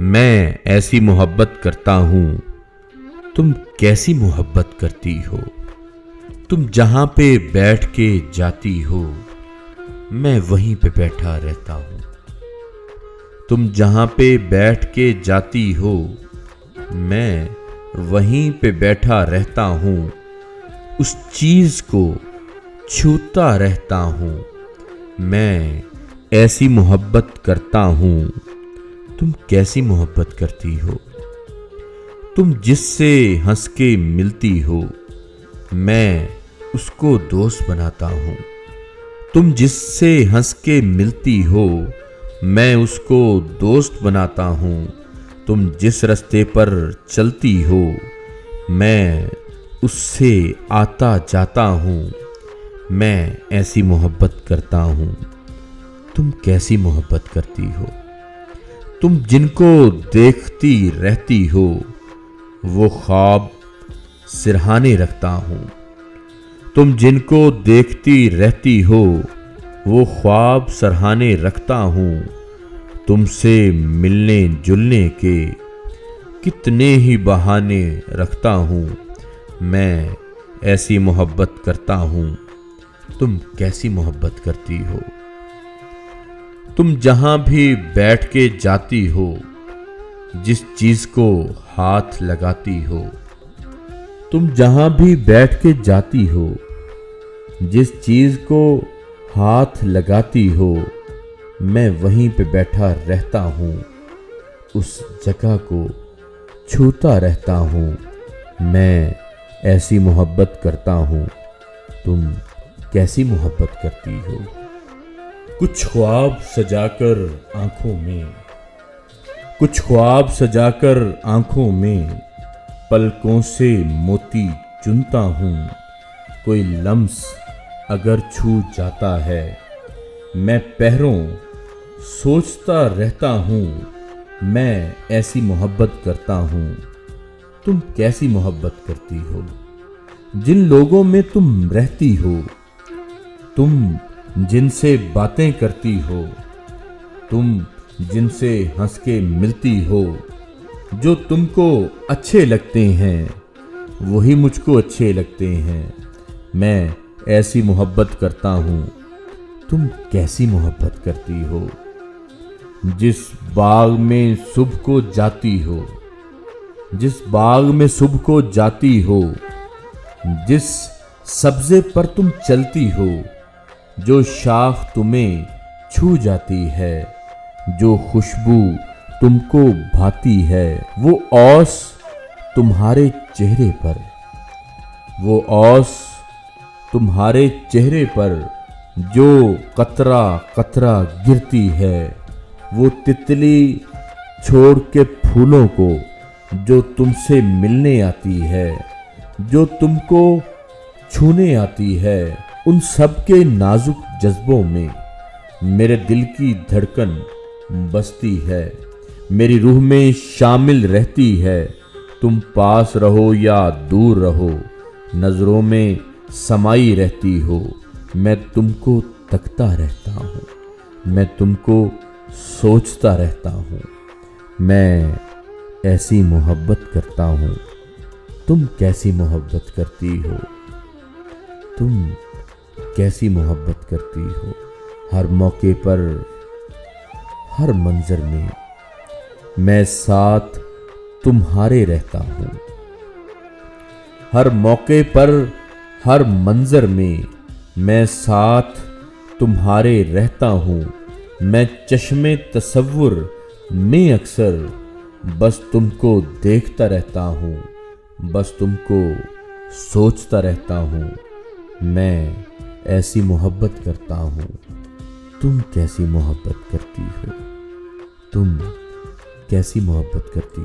मैं ऐसी मोहब्बत करता हूँ, तुम कैसी मोहब्बत करती हो। तुम जहाँ पे बैठ के जाती हो, मैं वहीं पे बैठा रहता हूँ। तुम जहाँ पे बैठ के जाती हो, मैं वहीं पे बैठा रहता हूँ। उस चीज़ को छूता रहता हूँ। मैं ऐसी मोहब्बत करता हूँ, तुम कैसी मोहब्बत करती हो। तुम जिससे हंस के मिलती हो, मैं उसको दोस्त बनाता हूँ। तुम जिससे हंस के मिलती हो, मैं उसको दोस्त बनाता हूँ। तुम जिस रास्ते पर चलती हो, मैं उससे आता जाता हूँ। मैं ऐसी मोहब्बत करता हूँ, तुम कैसी मोहब्बत करती हो। तुम जिनको देखती रहती हो, वो ख्वाब सिरहाने रखता हूँ। तुम जिनको देखती रहती हो, वो ख्वाब सरहाने रखता हूँ। तुमसे मिलने जुलने के कितने ही बहाने रखता हूँ। मैं ऐसी मोहब्बत करता हूँ, तुम कैसी मोहब्बत करती हो। तुम जहाँ भी बैठ के जाती हो, जिस चीज़ को हाथ लगाती हो। तुम जहाँ भी बैठ के जाती हो, जिस चीज़ को हाथ लगाती हो, मैं वहीं पे बैठा रहता हूँ। उस जगह को छूता रहता हूँ। मैं ऐसी मोहब्बत करता हूँ, तुम कैसी मोहब्बत करती हो। कुछ ख्वाब सजाकर आंखों में, कुछ ख्वाब सजाकर आंखों में, पलकों से मोती चुनता हूँ। कोई लम्स अगर छू जाता है, मैं पहरों सोचता रहता हूँ। मैं ऐसी मोहब्बत करता हूँ, तुम कैसी मोहब्बत करती हो। जिन लोगों में तुम रहती हो, तुम जिनसे बातें करती हो, तुम जिनसे हंस के मिलती हो, जो तुमको अच्छे लगते हैं, वही मुझको अच्छे लगते हैं। मैं ऐसी मोहब्बत करता हूँ, तुम कैसी मोहब्बत करती हो। जिस बाग में सुबह को जाती हो, जिस बाग में सुबह को जाती हो, जिस सब्जे पर तुम चलती हो, जो शाख तुम्हें छू जाती है, जो खुशबू तुमको भाती है, वो औस तुम्हारे चेहरे पर, वो औस तुम्हारे चेहरे पर जो कतरा कतरा गिरती है, वो तितली छोड़ के फूलों को जो तुमसे मिलने आती है, जो तुमको छूने आती है, उन सब के नाजुक जज्बों में मेरे दिल की धड़कन बसती है, मेरी रूह में शामिल रहती है। तुम पास रहो या दूर रहो, नजरों में समाई रहती हो। मैं तुमको तकता रहता हूँ, मैं तुमको सोचता रहता हूँ। मैं ऐसी मोहब्बत करता हूँ, तुम कैसी मोहब्बत करती हो। तुम कैसी मोहब्बत करती हो। हर मौके पर, हर मंजर में मैं साथ तुम्हारे रहता हूँ। हर मौके पर, हर मंजर में मैं साथ तुम्हारे रहता हूँ। मैं चश्मे तसव्वुर में अक्सर बस तुमको देखता रहता हूँ, बस तुमको सोचता रहता हूँ। मैं ऐसी मोहब्बत करता हूँ, तुम कैसी मोहब्बत करती हो। तुम कैसी मोहब्बत करती हो।